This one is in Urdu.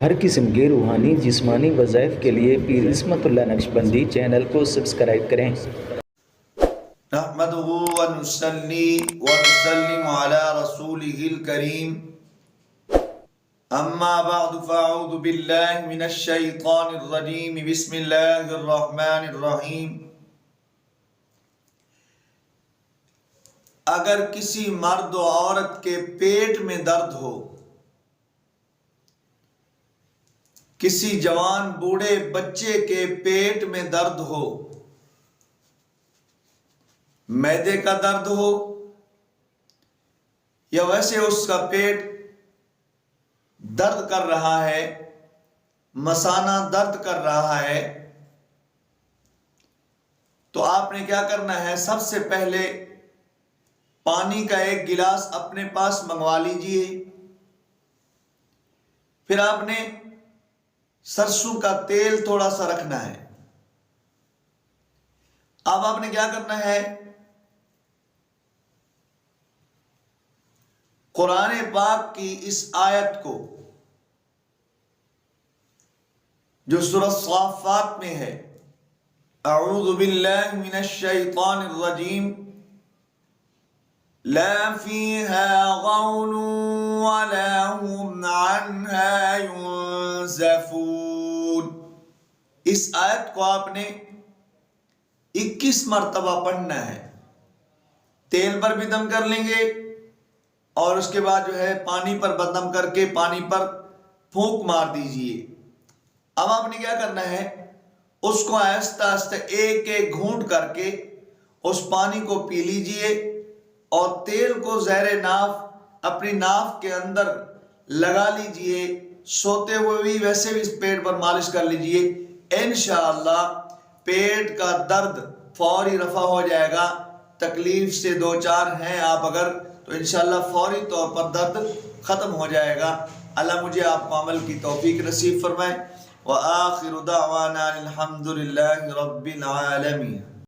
ہر قسم کے روحانی جسمانی وظائف کے لیے پیر عصمت اللہ نقشبندی چینل کو سبسکرائب کریں۔ نحمده ونصلي ونسلم على رسوله الكريم اما بعد فاعوذ بالله من الشیطان الرجیم بسم اللہ الرحمن الرحیم۔ اگر کسی مرد و عورت کے پیٹ میں درد ہو، کسی جوان بوڑھے بچے کے پیٹ میں درد ہو، معدے کا درد ہو یا ویسے اس کا پیٹ درد کر رہا ہے، مثانہ درد کر رہا ہے، تو آپ نے کیا کرنا ہے؟ سب سے پہلے پانی کا ایک گلاس اپنے پاس منگوا لیجئے، پھر آپ نے سرسوں کا تیل تھوڑا سا رکھنا ہے۔ اب آپ نے کیا کرنا ہے؟ قرآن پاک کی اس آیت کو جو سورہ صافات میں ہے، اعوذ باللہ من الشیطان الرجیم لا فیہا غول ولا هم عنہا ينزفون، اس آیت کو آپ نے 21 مرتبہ پڑھنا ہے۔ تیل پر بھی دم کر لیں گے اور اس کے بعد جو ہے پانی پر بدم کر کے پانی پر پھونک مار دیجئے۔ اب آپ نے کیا کرنا ہے؟ اس کو آہستہ آہستہ ایک ایک گھونٹ کر کے اس پانی کو پی لیجئے اور تیل کو زیر ناف اپنی ناف کے اندر لگا لیجئے، سوتے ہوئے بھی ویسے بھی پیٹ پر مالش کر لیجئے۔ انشاءاللہ پیٹ کا درد فوری رفع ہو جائے گا۔ تکلیف سے دو چار ہیں آپ اگر، تو انشاءاللہ فوری طور پر درد ختم ہو جائے گا۔ اللہ مجھے آپ کو عمل کی توفیق نصیب فرمائے۔ وآخر دعوانا الحمد للہ رب العالمین۔